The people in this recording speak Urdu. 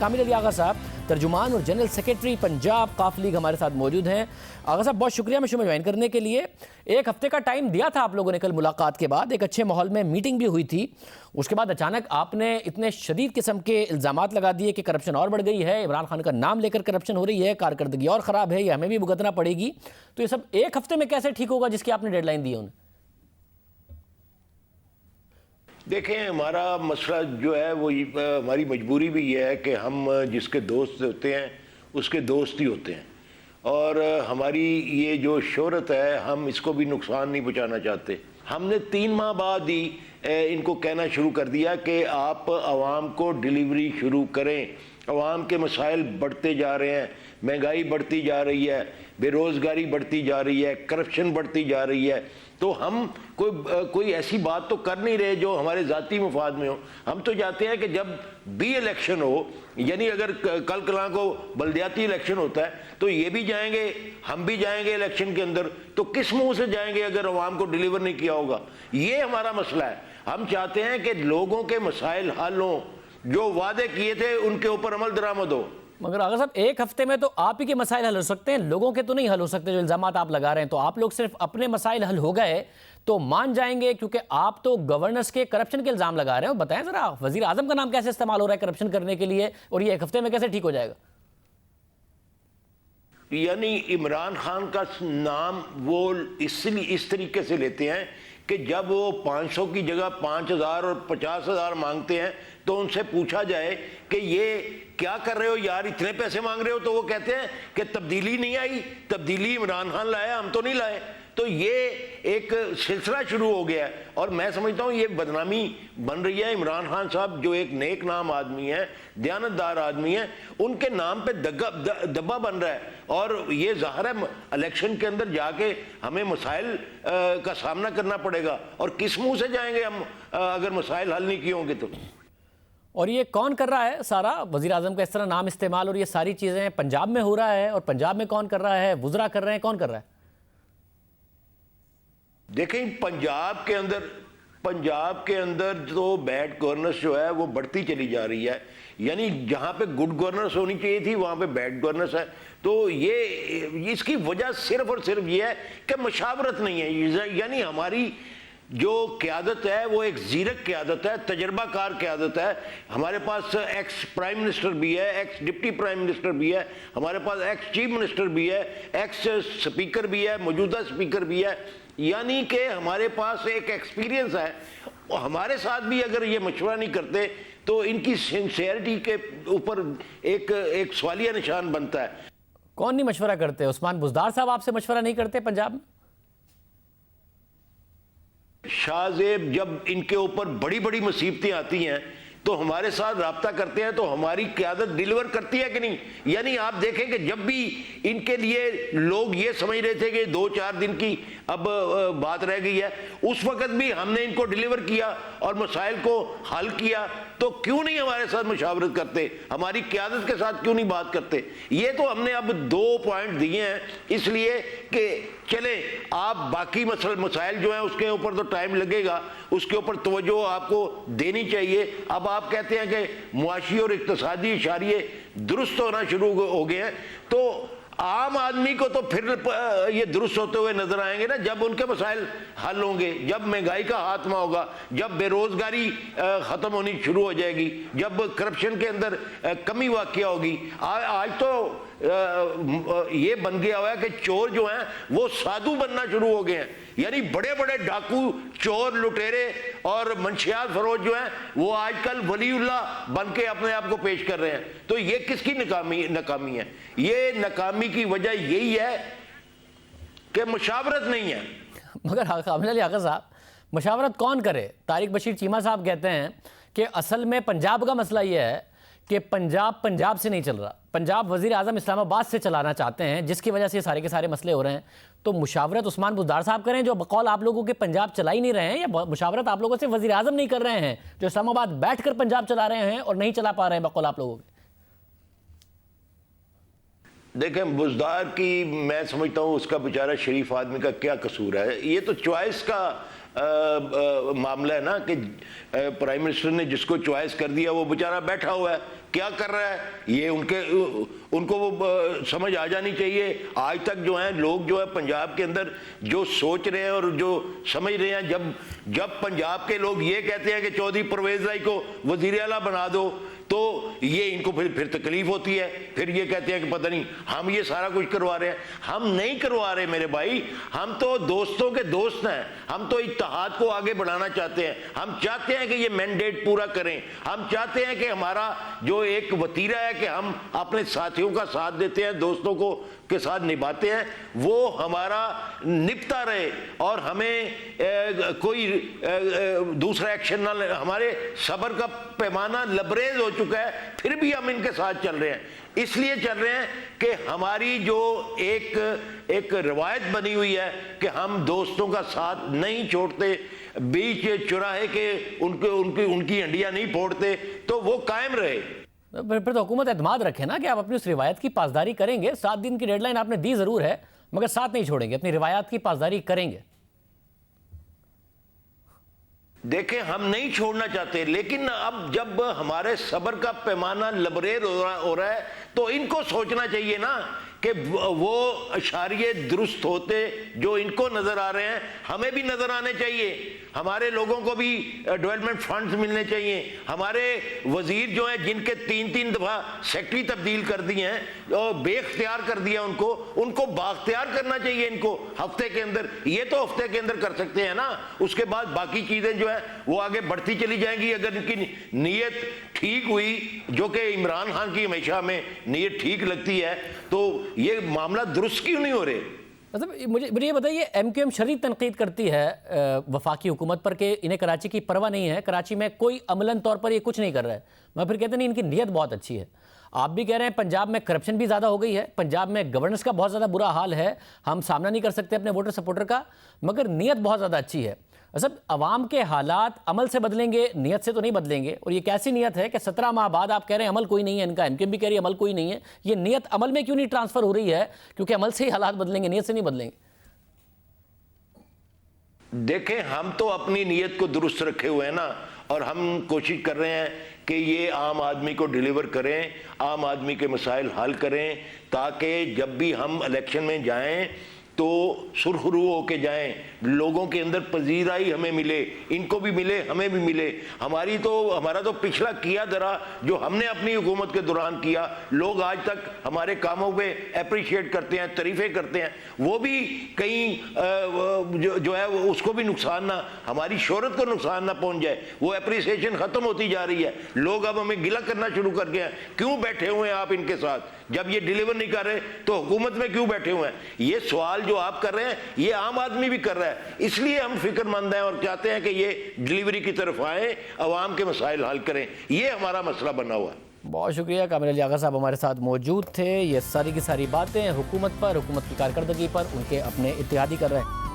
کامل علی آغا صاحب ترجمان اور جنرل سیکرٹری پنجاب قاف لیگ ہمارے ساتھ موجود ہیں. آغا صاحب بہت شکریہ میں جوائن کرنے کے لیے. ایک ہفتے کا ٹائم دیا تھا آپ لوگوں نے کل ملاقات کے بعد, ایک اچھے ماحول میں میٹنگ بھی ہوئی تھی. اس کے بعد اچانک آپ نے اتنے شدید قسم کے الزامات لگا دیے کہ کرپشن اور بڑھ گئی ہے, عمران خان کا نام لے کر کرپشن ہو رہی ہے, کارکردگی اور خراب ہے, یہ ہمیں بھی بھگتنا پڑے گی. تو یہ سب ایک ہفتے میں کیسے ٹھیک ہوگا جس کی آپ نے ڈیڈ لائن دی ہے انہیں؟ دیکھیں, ہمارا مسئلہ جو ہے وہ ہماری مجبوری بھی یہ ہے کہ ہم جس کے دوست ہوتے ہیں اس کے دوست ہی ہوتے ہیں, اور ہماری یہ جو شہرت ہے ہم اس کو بھی نقصان نہیں پہنچانا چاہتے. ہم نے 3 ماہ بعد ہی ان کو کہنا شروع کر دیا کہ آپ عوام کو ڈیلیوری شروع کریں. عوام کے مسائل بڑھتے جا رہے ہیں, مہنگائی بڑھتی جا رہی ہے, بے روزگاری بڑھتی جا رہی ہے, کرپشن بڑھتی جا رہی ہے. تو ہم کوئی ایسی بات تو کر نہیں رہے جو ہمارے ذاتی مفاد میں ہو. ہم تو چاہتے ہیں کہ جب بھی الیکشن ہو, یعنی اگر کل کلاں کو بلدیاتی الیکشن ہوتا ہے تو یہ بھی جائیں گے, ہم بھی جائیں گے الیکشن کے اندر, تو کس منہ سے جائیں گے اگر عوام کو ڈیلیور نہیں کیا ہوگا. یہ ہمارا مسئلہ ہے. ہم چاہتے ہیں کہ لوگوں کے مسائل حل ہوں, جو وعدے کیے تھے ان کے اوپر عمل درآمد ہو. مگر آغا صاحب ایک ہفتے میں تو آپ ہی کے مسائل حل ہو سکتے ہیں, لوگوں کے تو نہیں حل ہو سکتے جو الزامات آپ لگا رہے ہیں. تو آپ لوگ صرف اپنے مسائل حل ہو گئے تو مان جائیں گے, کیونکہ آپ تو گورننس کے کرپشن کے الزام لگا رہے ہیں. بتائیں ذرا وزیر اعظم کا نام کیسے استعمال ہو رہا ہے کرپشن کرنے کے لیے, اور یہ ایک ہفتے میں کیسے ٹھیک ہو جائے گا؟ یعنی عمران خان کا نام وہ اس طریقے سے لیتے ہیں کہ جب وہ 500 کی جگہ 5000 اور 50,000 مانگتے ہیں تو ان سے پوچھا جائے کہ یہ کیا کر رہے ہو یار, اتنے پیسے مانگ رہے ہو, تو وہ کہتے ہیں کہ تبدیلی نہیں آئی, تبدیلی عمران خان لایا, ہم تو نہیں لائے. تو یہ ایک سلسلہ شروع ہو گیا ہے, اور میں سمجھتا ہوں یہ بدنامی بن رہی ہے. عمران خان صاحب جو ایک نیک نام آدمی ہیں, دیانتدار آدمی ہیں, ان کے نام پہ دبا بن رہا ہے. اور یہ ظاہر ہے الیکشن کے اندر جا کے ہمیں مسائل کا سامنا کرنا پڑے گا, اور کس منہ سے جائیں گے ہم اگر مسائل حل نہیں کیے ہوں گے تو. اور یہ کون کر رہا ہے سارا, وزیر اعظم کا اس طرح نام استعمال اور یہ ساری چیزیں پنجاب میں ہو رہا ہے, اور پنجاب میں کون کر رہا ہے, وزراء کر رہے ہیں, کون کر رہا ہے؟ دیکھیں, پنجاب کے اندر جو بیڈ گورننس جو ہے وہ بڑھتی چلی جا رہی ہے. یعنی جہاں پہ گڈ گورننس ہونی چاہیے تھی وہاں پہ بیڈ گورننس ہے. تو یہ اس کی وجہ صرف اور صرف یہ ہے کہ مشاورت نہیں ہے. یعنی ہماری جو قیادت ہے وہ ایک زیرک قیادت ہے, تجربہ کار قیادت ہے. ہمارے پاس ایکس پرائم منسٹر بھی ہے, ایکس ڈپٹی پرائم منسٹر بھی ہے, ہمارے پاس ایکس چیف منسٹر بھی ہے, ایکس سپیکر بھی ہے, موجودہ سپیکر بھی ہے. یعنی کہ ہمارے پاس ایک ایکسپیرینس ہے. ہمارے ساتھ بھی اگر یہ مشورہ نہیں کرتے تو ان کی سنسیئرٹی کے اوپر ایک سوالیہ نشان بنتا ہے. کون نہیں مشورہ کرتے؟ عثمان بزدار صاحب آپ سے مشورہ نہیں کرتے پنجاب میں؟ شاہ زیب جب ان کے اوپر بڑی بڑی مصیبتیں آتی ہیں تو ہمارے ساتھ رابطہ کرتے ہیں, تو ہماری قیادت ڈیلیور کرتی ہے کہ نہیں. یعنی آپ دیکھیں کہ جب بھی ان کے لیے لوگ یہ سمجھ رہے تھے کہ 2-4 دن کی اب بات رہ گئی ہے, اس وقت بھی ہم نے ان کو ڈیلیور کیا اور مسائل کو حل کیا. تو کیوں نہیں ہمارے ساتھ مشاورت کرتے, ہماری قیادت کے ساتھ کیوں نہیں بات کرتے؟ یہ تو ہم نے اب 2 پوائنٹ دیے ہیں اس لیے کہ چلیں آپ باقی مسائل جو ہیں اس کے اوپر تو ٹائم لگے گا, اس کے اوپر توجہ آپ کو دینی چاہیے. اب آپ کہتے ہیں کہ معاشی اور اقتصادی اشاریے درست ہونا شروع ہو گئے ہیں, تو عام آدمی کو تو پھر یہ درست ہوتے ہوئے نظر آئیں گے نا جب ان کے مسائل حل ہوں گے, جب مہنگائی کا خاتمہ ہوگا, جب بے روزگاری ختم ہونی شروع ہو جائے گی, جب کرپشن کے اندر کمی واقع ہوگی. آج تو یہ بن گیا ہوا ہے کہ چور جو ہیں وہ سادھو بننا شروع ہو گئے ہیں. یعنی بڑے بڑے ڈاکو, چور, لٹیرے اور منشیات فروش جو ہیں وہ آج کل ولی اللہ بن کے اپنے آپ کو پیش کر رہے ہیں. تو یہ کس کی ناکامی ہے؟ یہ ناکامی کی وجہ یہی ہے کہ مشاورت نہیں ہے. مگر کامل علی آغا صاحب, مشاورت کون کرے؟ طارق بشیر چیمہ صاحب کہتے ہیں کہ اصل میں پنجاب کا مسئلہ یہ ہے کہ پنجاب سے نہیں چل رہا, پنجاب وزیر اعظم اسلام آباد سے چلانا چاہتے ہیں, جس کی وجہ سے یہ سارے کے سارے مسئلے ہو رہے ہیں. تو مشاورت عثمان بزدار صاحب کریں جو بقول آپ لوگوں کے پنجاب چلا ہی نہیں رہے ہیں, یا مشاورت آپ لوگوں سے وزیر اعظم نہیں کر رہے ہیں جو اسلام آباد بیٹھ کر پنجاب چلا رہے ہیں اور نہیں چلا پا رہے ہیں بقول آپ لوگوں کے؟ دیکھیں, بزدار کی میں سمجھتا ہوں اس کا بیچارہ شریف آدمی کا کیا قصور ہے. یہ تو چوائس کا معاملہ ہے نا کہ پرائم منسٹر نے جس کو چوائس کر دیا وہ بیچارہ بیٹھا ہوا ہے. کیا کر رہا ہے یہ ان کو وہ سمجھ آ جانی چاہیے. آج تک جو ہیں لوگ جو ہے پنجاب کے اندر جو سوچ رہے ہیں اور جو سمجھ رہے ہیں, جب پنجاب کے لوگ یہ کہتے ہیں کہ چودھری پرویز رائی کو وزیر اعلیٰ بنا دو تو یہ ان کو پھر تکلیف ہوتی ہے. پھر یہ کہتے ہیں کہ پتہ نہیں ہم یہ سارا کچھ کروا رہے ہیں. ہم نہیں کروا رہے میرے بھائی, ہم تو دوستوں کے دوست ہیں. ہم تو اتحاد کو آگے بڑھانا چاہتے ہیں. ہم چاہتے ہیں کہ یہ مینڈیٹ پورا کریں. ہم چاہتے ہیں کہ ہمارا جو ایک وتیرہ ہے کہ ہم اپنے ساتھیوں کا ساتھ دیتے ہیں, دوستوں کو کے ساتھ نبھاتے ہیں, وہ ہمارا نبھتا رہے اور ہمیں کوئی دوسرا ایکشن نہ لے. ہمارے صبر کا پیمانہ لبریز ہو چکا ہے, پھر بھی ہم ان کے ساتھ چل رہے ہیں. اس لیے چل رہے ہیں کہ ہماری جو ایک روایت بنی ہوئی ہے کہ ہم دوستوں کا ساتھ نہیں چھوڑتے, بیچ چراہے کے ان کی ہنڈیاں نہیں پھوڑتے, تو وہ قائم رہے. پھر تو حکومت اعتماد رکھے نا کہ آپ اپنی اس روایت کی پاسداری کریں گے. 7 دن کی ڈیڈ لائن آپ نے دی ضرور ہے, مگر ساتھ نہیں چھوڑیں گے, اپنی روایات کی پاسداری کریں گے. دیکھیں ہم نہیں چھوڑنا چاہتے, لیکن اب جب ہمارے صبر کا پیمانہ لبریز ہو رہا ہے تو ان کو سوچنا چاہیے نا کہ وہ اشاریے درست ہوتے جو ان کو نظر آ رہے ہیں ہمیں بھی نظر آنے چاہیے. ہمارے لوگوں کو بھی ڈیولپمنٹ فنڈز ملنے چاہیے. ہمارے وزیر جو ہیں جن کے 3 دفعہ سیکٹری تبدیل کر دی ہیں اور بے اختیار کر دیا ان کو بااختیار کرنا چاہیے. ان کو ہفتے کے اندر, یہ تو ہفتے کے اندر کر سکتے ہیں نا. اس کے بعد باقی چیزیں جو ہیں وہ آگے بڑھتی چلی جائیں گی. اگر ان کی نیت ٹھیک ہوئی, جو کہ عمران خان کی ہمیشہ ہمیں نیت ٹھیک لگتی ہے, تو یہ معاملہ درست کیوں نہیں ہو رہے؟ مطلب مجھے یہ بتائیے, ایم کیو ایم شدید تنقید کرتی ہے وفاقی حکومت پر کہ انہیں کراچی کی پرواہ نہیں ہے, کراچی میں کوئی عملاً طور پر یہ کچھ نہیں کر رہا ہے. میں پھر کہتے نہیں ان کی نیت بہت اچھی ہے. آپ بھی کہہ رہے ہیں پنجاب میں کرپشن بھی زیادہ ہو گئی ہے, پنجاب میں گورننس کا بہت زیادہ برا حال ہے, ہم سامنا نہیں کر سکتے اپنے ووٹر سپورٹر کا, مگر نیت بہت زیادہ اچھی ہے. اصل عوام کے حالات عمل سے بدلیں گے, نیت سے تو نہیں بدلیں گے. اور یہ کیسی نیت ہے کہ 17 ماہ بعد آپ کہہ رہے ہیں عمل کوئی نہیں ہے ان کا, ایم کیو ایم بھی کہہ رہی ہے عمل کوئی نہیں ہے. یہ نیت عمل میں کیوں نہیں ٹرانسفر ہو رہی ہے؟ کیونکہ عمل سے ہی حالات بدلیں گے, نیت سے نہیں بدلیں گے. دیکھیں ہم تو اپنی نیت کو درست رکھے ہوئے ہیں نا, اور ہم کوشش کر رہے ہیں کہ یہ عام آدمی کو ڈیلیور کریں, عام آدمی کے مسائل حل کریں, تاکہ جب بھی ہم الیکشن میں جائیں تو سرخرو ہو کے جائیں, لوگوں کے اندر پذیرائی ہمیں ملے, ان کو بھی ملے ہمیں بھی ملے. ہمارا تو پچھلا کیا درا جو ہم نے اپنی حکومت کے دوران کیا, لوگ آج تک ہمارے کاموں پہ اپریشیٹ کرتے ہیں, تعریفیں کرتے ہیں. وہ بھی کہیں جو ہے اس کو بھی نقصان نہ, ہماری شہرت کو نقصان نہ پہنچ جائے. وہ اپریسیشن ختم ہوتی جا رہی ہے. لوگ اب ہمیں گلہ کرنا شروع کر گئے ہیں, کیوں بیٹھے ہوئے ہیں آپ ان کے ساتھ؟ جب یہ ڈیلیور نہیں کر رہے تو حکومت میں کیوں بیٹھے ہوئے ہیں؟ یہ سوال جو آپ کر رہے ہیں یہ عام آدمی بھی کر رہا ہے. اس لیے ہم فکر مند ہیں اور چاہتے ہیں کہ یہ ڈیلیوری کی طرف آئیں, عوام کے مسائل حل کریں. یہ ہمارا مسئلہ بنا ہوا ہے. بہت شکریہ کامل علی آغا صاحب ہمارے ساتھ موجود تھے. یہ ساری کی ساری باتیں حکومت پر, حکومت کی کارکردگی پر, ان کے اپنے اتحادی کر رہے ہیں.